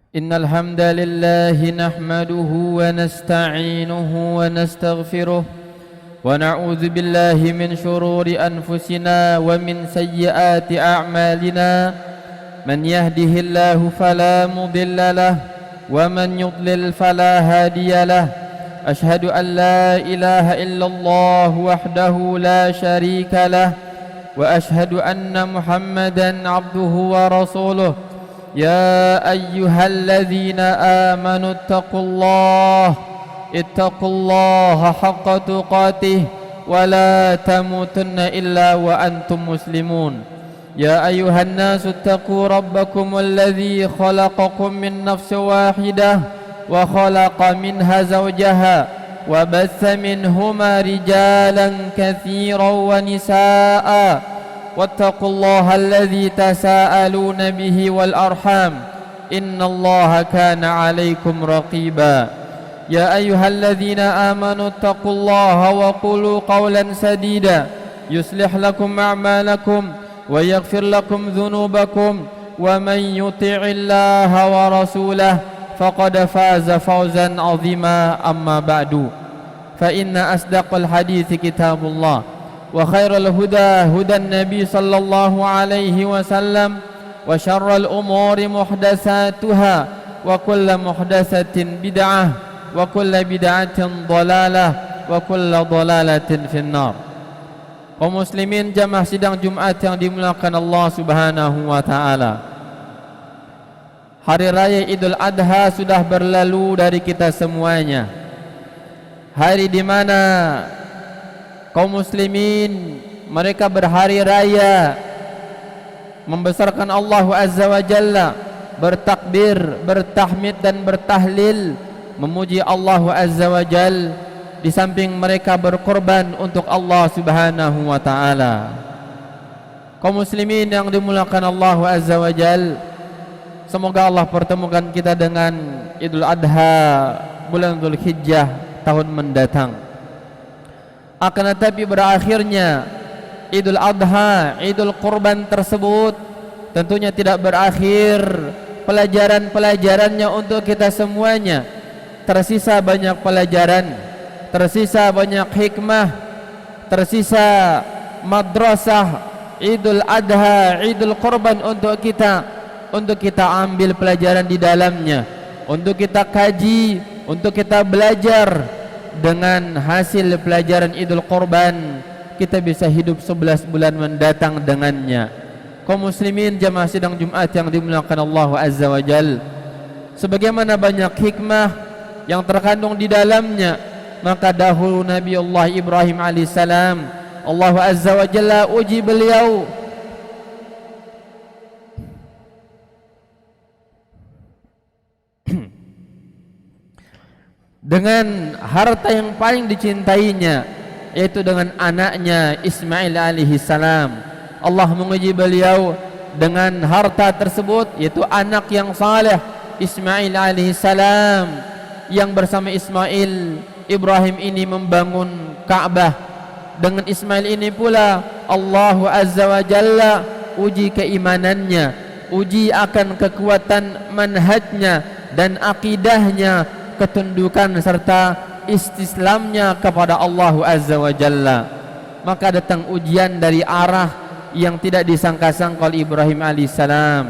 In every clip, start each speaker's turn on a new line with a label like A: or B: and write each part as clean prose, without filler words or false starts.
A: إن الحمد لله نحمده ونستعينه ونستغفره ونعوذ بالله من شرور أنفسنا ومن سيئات أعمالنا من يهده الله فلا مضل له ومن يضلل فلا هادي له أشهد أن لا إله إلا الله وحده لا شريك له وأشهد أن محمدا عبده ورسوله يا أيها الذين آمنوا اتقوا الله حق تقاته ولا تموتن إلا وأنتم مسلمون يا أيها الناس اتقوا ربكم الذي خلقكم من نفس واحدة وخلق منها زوجها وبث منهما رجالا كثيرا ونساء واتقوا الله الذي تساءلون به والأرحام إن الله كان عليكم رقيبا يا أيها الذين آمنوا اتقوا الله وقولوا قولا سديدا يصلح لكم أعمالكم ويغفر لكم ذنوبكم ومن يطع الله ورسوله فقد فاز فوزا عظيما أما بعد فإن أصدق الحديث كتاب الله وخير الهدى هدى النبي صلى الله عليه وسلم وشر الأمور محدثاتها وكل محدثة بدعة وكل بدعة ضلالة وكل ضلالة في النار. Kaum muslimin jamaah sidang Jumat yang dimuliakan Allah Subhanahu wa taala. Hari raya Idul Adha sudah berlalu dari kita semuanya. Hari di mana kaum muslimin mereka berhari raya membesarkan Allah Azza wa Jalla, bertakbir, bertahmid dan bertahlil, memuji Allah Azza wa Jalla. Di samping mereka berkorban untuk Allah Subhanahu wa taala. Kaum muslimin yang dimuliakan Allah Azza wa Jalla, semoga Allah pertemukan kita dengan Idul Adha bulan Dzulhijjah tahun mendatang. Akan tetapi berakhirnya Idul Adha, Idul Kurban tersebut tentunya tidak berakhir pelajaran-pelajarannya untuk kita semuanya. Tersisa banyak pelajaran, tersisa banyak hikmah, tersisa madrasah Idul Adha, Idul Kurban untuk kita ambil pelajaran di dalamnya, untuk kita kaji, untuk kita belajar. Dengan hasil pelajaran Idul Kurban kita bisa hidup 11 bulan mendatang dengannya. Kaum muslimin jamaah sidang Jumat yang dimuliakan Allah Azza wa Jalla, sebagaimana banyak hikmah yang terkandung di dalamnya, maka dahulu Nabi Allah Ibrahim alaihissalam, Allah Azza wa Jalla uji beliau dengan harta yang paling dicintainya, yaitu dengan anaknya Ismail alaihissalam. Allah menguji beliau dengan harta tersebut, yaitu anak yang saleh Ismail alaihissalam, yang bersama Ismail Ibrahim ini membangun Ka'bah. Dengan Ismail ini pula Allah Azza wa Jalla uji keimanannya, uji akan kekuatan manhajnya dan akidahnya, ketundukan serta istislamnya kepada Allah Azza wa Jalla. Maka datang ujian dari arah yang tidak disangka-sangka oleh Ibrahim alaihissalam.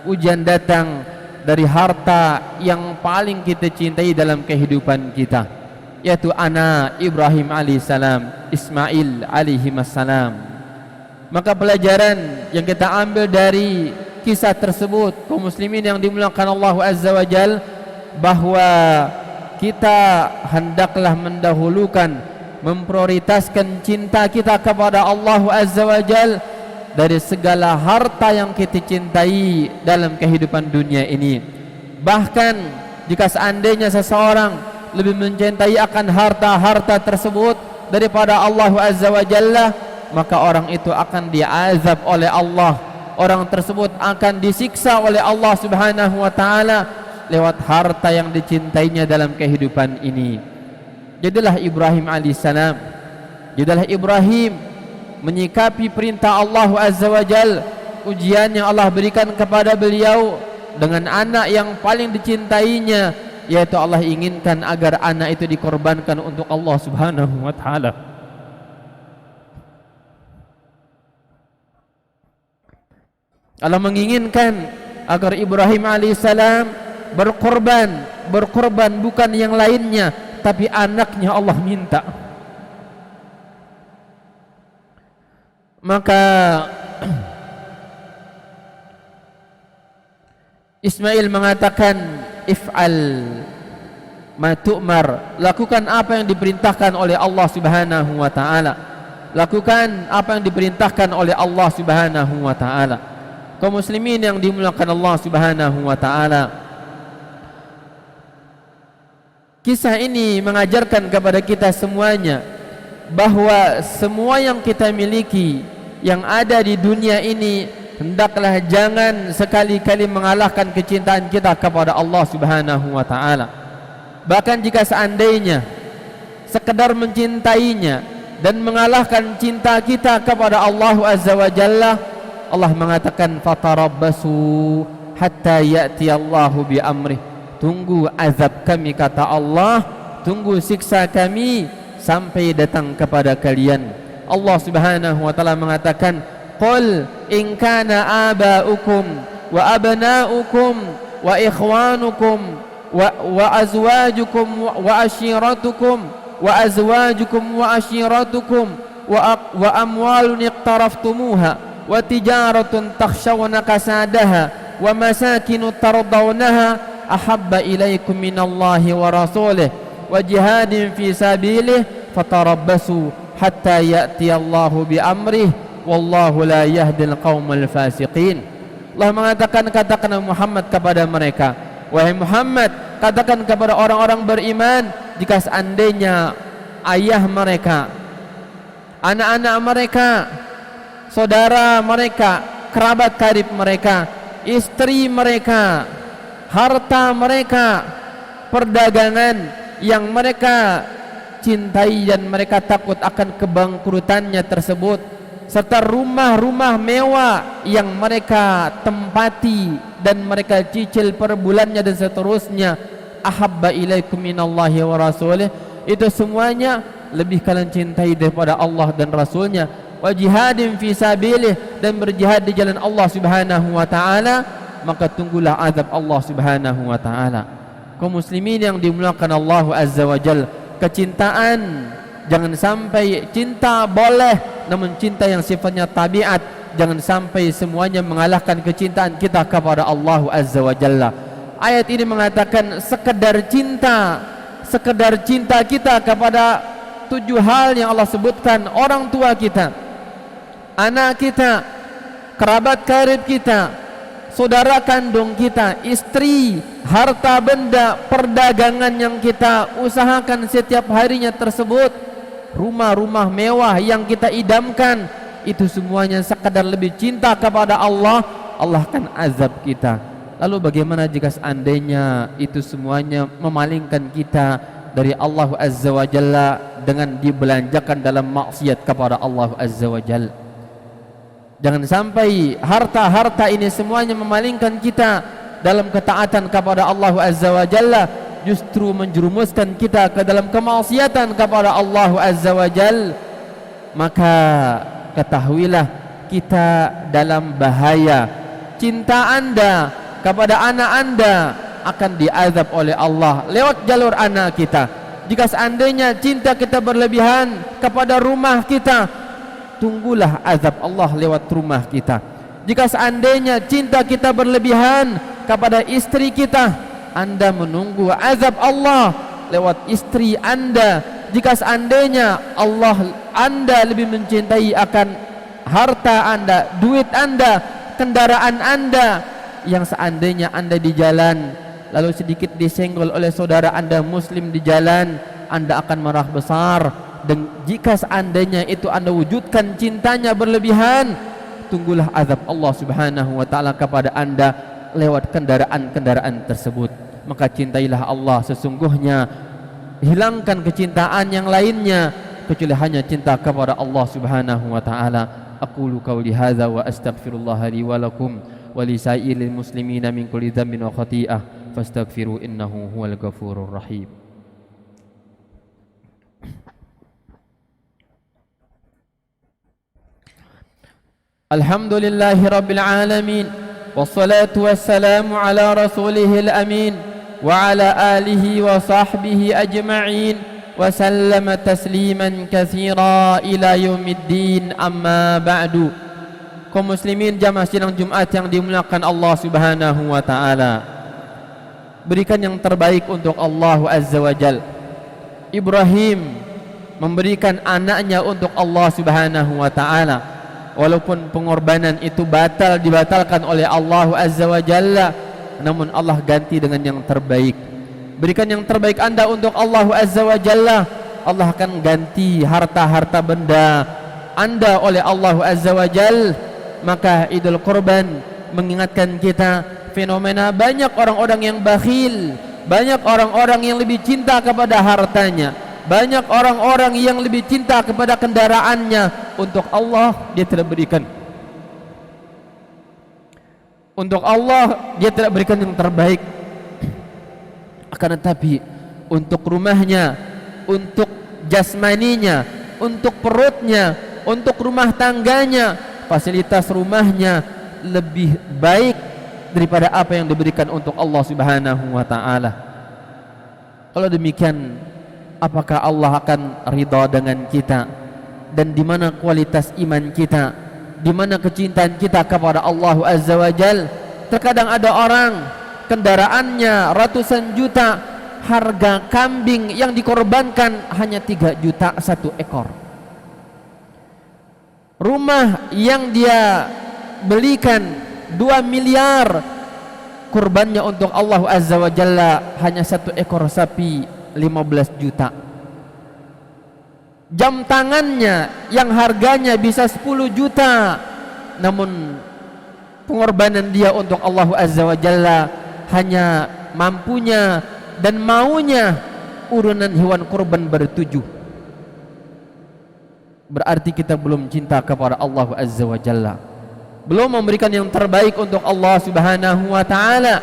A: Ujian datang dari harta yang paling kita cintai dalam kehidupan kita, yaitu anak Ibrahim alaihissalam, Ismail alaihissalam. Maka pelajaran yang kita ambil dari kisah tersebut, kaum muslimin yang dimuliakan Allah Azza wa Jalla, bahwa kita hendaklah mendahulukan, memprioritaskan cinta kita kepada Allah Azza wa Jalla dari segala harta yang kita cintai dalam kehidupan dunia ini. Bahkan jika seandainya seseorang lebih mencintai akan harta-harta tersebut daripada Allah Azza wa Jalla, maka orang itu akan diazab oleh Allah. Orang tersebut akan disiksa oleh Allah Subhanahu wa taala lewat harta yang dicintainya dalam kehidupan ini. Jadilah Ibrahim alaihissalam, jadilah Ibrahim menyikapi perintah Allah Azza wa Jalla, ujian yang Allah berikan kepada beliau dengan anak yang paling dicintainya, yaitu Allah inginkan agar anak itu dikorbankan untuk Allah Subhanahu wa taala. Allah menginginkan agar Ibrahim alaihissalam berkorban bukan yang lainnya, tapi anaknya Allah minta. Maka Ismail mengatakan, if'al ma tu'mar, lakukan apa yang diperintahkan oleh Allah Subhanahu wa taala. Lakukan apa yang diperintahkan oleh Allah Subhanahu wa taala. Kaum muslimin yang dimuliakan Allah Subhanahu wa taala, kisah ini mengajarkan kepada kita semuanya bahwa semua yang kita miliki yang ada di dunia ini, hendaklah jangan sekali-kali mengalahkan kecintaan kita kepada Allah Subhanahu wa taala. Bahkan jika seandainya sekedar mencintainya dan mengalahkan cinta kita kepada Allah Azza wa Jalla, Allah mengatakan fatarabbasu hatta ya'ti Allahu bi amrih. Tunggu azab kami, kata Allah, tunggu siksa kami sampai datang kepada kalian. Allah Subhanahu wa taala mengatakan, qul in kana aba'ukum wa abna'ukum wa ikhwanukum wa azwajukum wa ashiratukum wa azwajukum wa ashiratukum wa amwalun iqtaraftumuha wa tijaratun takhshawna kasadaha wa masakinu tardawnaha ahabba ilaikum minallahi wa rasulih wa jihadin fi sabilih fatarabbasu hatta ya'ti Allahu bi amrih wallahu la yahdil qaumal fasiqin. Allah mengatakan, katakan Muhammad kepada mereka, wahai Muhammad, katakan kepada orang-orang beriman, jika seandainya ayah mereka, anak-anak mereka, saudara mereka, kerabat karib mereka, istri mereka, harta mereka, perdagangan yang mereka cintai dan mereka takut akan kebangkrutannya tersebut, serta rumah-rumah mewah yang mereka tempati dan mereka cicil per bulannya dan seterusnya, ahabba ilaikum minallahi wa rasulih, itu semuanya lebih kalian cintai daripada Allah dan Rasulnya. Wa jihadin fi sabilih, dan berjihad di jalan Allah Subhanahu wa taala, maka tunggulah azab Allah Subhanahu wa taala. Kaum muslimin yang dimuliakan Allah Azza wa Jalla, kecintaan jangan sampai, cinta boleh, namun cinta yang sifatnya tabiat jangan sampai semuanya mengalahkan kecintaan kita kepada Allah Azza wa Jalla. Ayat ini mengatakan sekedar cinta kita kepada 7 hal yang Allah sebutkan: orang tua kita, anak kita, kerabat karib kita, saudara kandung kita, istri, harta benda, perdagangan yang kita usahakan setiap harinya tersebut, rumah-rumah mewah yang kita idamkan, itu semuanya sekadar lebih cinta kepada Allah, Allah akan azab kita. Lalu bagaimana jika seandainya itu semuanya memalingkan kita dari Allah Azza wa Jalla dengan dibelanjakan dalam maksiat kepada Allah Azza wa Jalla? Jangan sampai harta-harta ini semuanya memalingkan kita dalam ketaatan kepada Allah Azza wa Jalla, justru menjerumuskan kita ke dalam kemaksiatan kepada Allah Azza wa Jalla. Maka ketahuilah kita dalam bahaya. Cinta Anda kepada anak Anda akan diazab oleh Allah lewat jalur anak kita. Jika seandainya cinta kita berlebihan kepada rumah kita, tunggulah azab Allah lewat rumah kita. Jika seandainya cinta kita berlebihan kepada istri kita, Anda menunggu azab Allah lewat istri Anda. Jika seandainya Anda lebih mencintai akan harta Anda, duit Anda, kendaraan Anda, yang seandainya Anda di jalan lalu sedikit disenggol oleh saudara Anda muslim di jalan, Anda akan marah besar. Dan jika seandainya itu Anda wujudkan cintanya berlebihan, tunggulah azab Allah Subhanahu wa taala kepada Anda lewat kendaraan-kendaraan tersebut. Maka cintailah Allah sesungguhnya, hilangkan kecintaan yang lainnya kecuali hanya cinta kepada Allah Subhanahu wa taala. Aqulu qawli hadza wa astaghfirullah li wa lakum wa lisairil muslimina min kulli dhanbin wa khati'ah fastaghfiru innahu huwal ghafurur rahim. Alhamdulillahi rabbil alamin, wassalatu wassalamu ala rasulihil amin wa ala alihi wa sahbihi ajma'in wa sallama tasliman katsira ila yaumiddin, amma ba'du. Kaum muslimin jamaah sidang Jumat yang dimuliakan Allah Subhanahu wa taala, berikan yang terbaik untuk Allah Azza wa Jal. Ibrahim memberikan anaknya untuk Allah Subhanahu wa taala. Walaupun pengorbanan itu dibatalkan oleh Allah Azza wa Jalla, namun Allah ganti dengan yang terbaik. Berikan yang terbaik Anda untuk Allah Azza wa Jalla, Allah akan ganti harta-harta benda Anda oleh Allah Azza wa Jalla. Maka Idul Kurban mengingatkan kita fenomena banyak orang-orang yang bakhil, banyak orang-orang yang lebih cinta kepada hartanya, banyak orang-orang yang lebih cinta kepada kendaraannya. Untuk Allah dia tidak berikan, untuk Allah dia tidak berikan yang terbaik. Akan tetapi untuk rumahnya, untuk jasmaninya, untuk perutnya, untuk rumah tangganya, fasilitas rumahnya lebih baik daripada apa yang diberikan untuk Allah Subhanahu wa taala. Kalau demikian, apakah Allah akan ridha dengan kita? Dan di mana kualitas iman kita, di mana kecintaan kita kepada Allah Azza wa Jal? Terkadang ada orang kendaraannya ratusan juta, harga kambing yang dikorbankan hanya 3 juta 1 ekor. Rumah yang dia belikan 2 miliar, kurbannya untuk Allah Azza wa Jalla hanya 1 ekor sapi 15 juta. Jam tangannya yang harganya bisa 10 juta, namun pengorbanan dia untuk Allah Azza wa Jalla hanya mampunya dan maunya urunan hewan kurban ber7. Berarti kita belum cinta kepada Allah Azza wa Jalla, belum memberikan yang terbaik untuk Allah Subhanahu wa taala.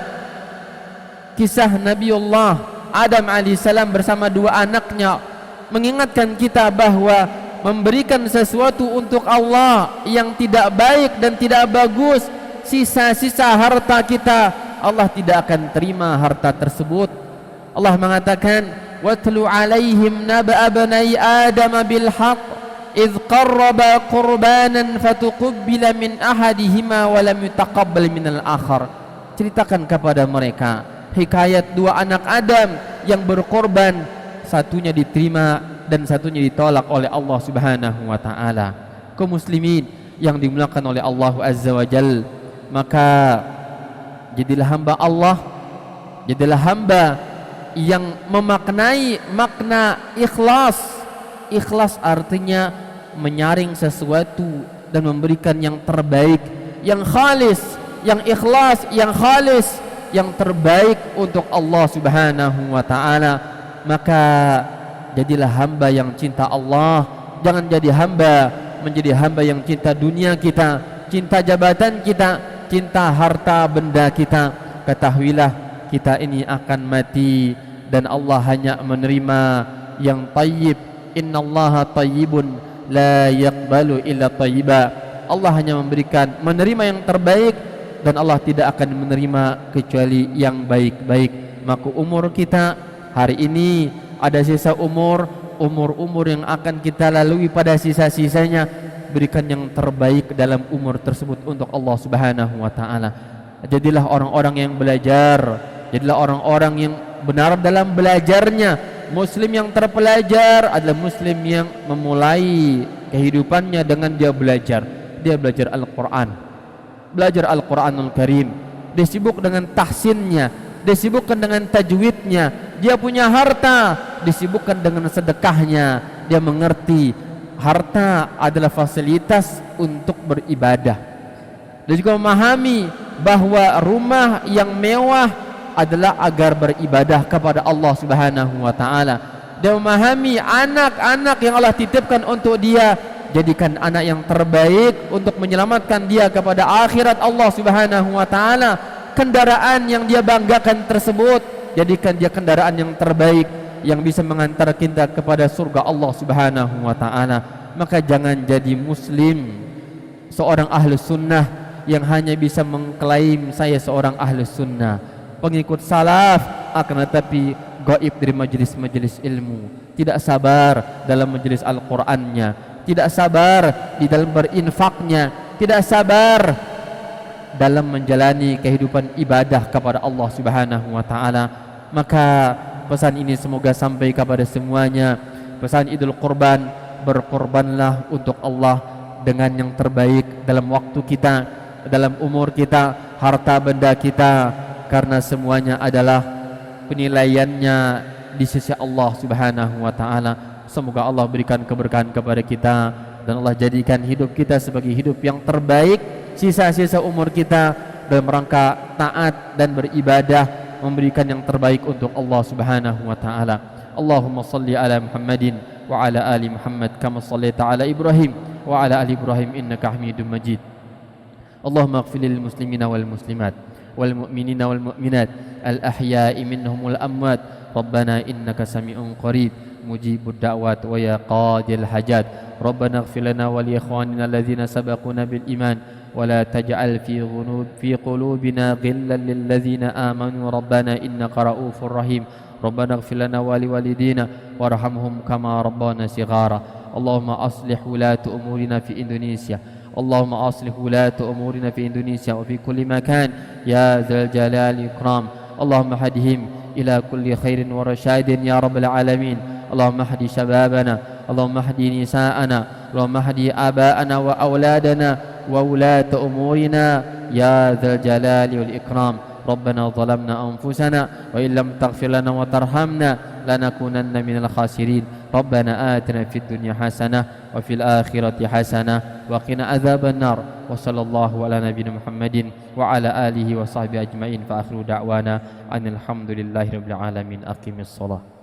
A: Kisah Nabiullah Adam alaihissalam bersama 2 anaknya mengingatkan kita bahwa memberikan sesuatu untuk Allah yang tidak baik dan tidak bagus, sisa-sisa harta kita, Allah tidak akan terima harta tersebut. Allah mengatakan, watlu alaihim naba'a bani adam bil haqq idh qarraba qurbanan fatuqabbala min ahadihima wa lam yutaqabbal minal akhar. Ceritakan kepada mereka hikayat 2 anak Adam yang berkorban, satunya diterima dan satunya ditolak oleh Allah Subhanahu wa taala. Kaum muslimin yang dimuliakan oleh Allah Azza wa Jalla, maka jadilah hamba Allah, jadilah hamba yang memaknai makna ikhlas. Ikhlas artinya menyaring sesuatu dan memberikan yang terbaik, yang khalis, yang ikhlas, yang khalis, yang terbaik untuk Allah Subhanahu wa taala. Maka jadilah hamba yang cinta Allah. Jangan jadi menjadi hamba yang cinta dunia kita, cinta jabatan kita, cinta harta benda kita. Ketahuilah kita ini akan mati dan Allah hanya menerima yang tayyib. Innallaha tayyibun la yaqbalu illa tayyiba. Allah hanya menerima yang terbaik dan Allah tidak akan menerima kecuali yang baik-baik. Maka umur kita hari ini ada sisa umur yang akan kita lalui pada sisa-sisanya, berikan yang terbaik dalam umur tersebut untuk Allah Subhanahu wa taala. Jadilah orang-orang yang belajar, jadilah orang-orang yang benar dalam belajarnya. Muslim yang terpelajar adalah muslim yang memulai kehidupannya dengan dia belajar Al-Quran, belajar Al-Quranul Karim. Dia sibuk dengan tahsinnya, dia sibukkan dengan tajwidnya. Dia punya harta, disibukkan dengan sedekahnya. Dia mengerti harta adalah fasilitas untuk beribadah. Dia juga memahami bahwa rumah yang mewah adalah agar beribadah kepada Allah Subhanahu wa taala. Dia memahami anak-anak yang Allah titipkan untuk dia jadikan anak yang terbaik untuk menyelamatkan dia kepada akhirat Allah Subhanahu wa taala. Kendaraan yang dia banggakan tersebut, jadikan dia kendaraan yang terbaik yang bisa mengantar kita kepada surga Allah Subhanahu wa taala. Maka jangan jadi muslim seorang ahlus sunnah yang hanya bisa mengklaim saya seorang ahlus sunnah, pengikut salaf, akan tetapi gaib dari majelis-majelis ilmu, tidak sabar dalam majelis Al-Qur'annya, tidak sabar di dalam berinfaknya, tidak sabar dalam menjalani kehidupan ibadah kepada Allah Subhanahu wa taala. Maka pesan ini semoga sampai kepada semuanya. Pesan Idul Qurban, berkorbanlah untuk Allah dengan yang terbaik dalam waktu kita, dalam umur kita, harta benda kita, karena semuanya adalah penilaiannya di sisi Allah Subhanahu wa taala. Semoga Allah berikan keberkahan kepada kita dan Allah jadikan hidup kita sebagai hidup yang terbaik, sisa-sisa umur kita dalam rangka taat dan beribadah, memberikan yang terbaik untuk Allah Subhanahu wa taala. Allahumma salli ala Muhammadin wa ala ali Muhammad kama shallaita ala Ibrahim wa ala ali Ibrahim innaka Hamidum Majid. Allahumma ighfir lil muslimina wal muslimat wal mu'minina wal mu'minat al ahya'i minhum wal amwat. Rabbana innaka sami'un qarib mujibud da'wat wa ya qadil hajat. Rabbana ighfir lana wa li ikhwanina alladhina sabaquna bil iman wa la taj'al fi qulubina ghillan lil ladzina amanu rabbana innaka ra'ufur rahim. Rabbana ighfir lana wa li walidina warhamhum kama rabbana shighara. Allahumma aslih wulata umurina fi Indonesia. اللهم أصلح ولاة أمورنا في إندونيسيا وفي كل مكان يا ذا الجلال والإكرام. اللهم هدهم إلى كل خير ورشاد يا رب العالمين. اللهم اهد شبابنا، اللهم اهد نساءنا، اللهم اهد آباءنا وأولادنا وولاة أمورنا يا ذا الجلال والإكرام. ربنا ظلمنا أنفسنا وإن لم تغفر لنا وترحمنا لنكونن من الخاسرين. ربنا آتنا في الدنيا حسنة وفي الآخرة حسنة وقنا عذاب النار. وصلى الله على نبينا محمد وعلى آله وصحبه أجمعين. فآخر دعوانا أن الحمد لله رب العالمين. أقم الصلاة.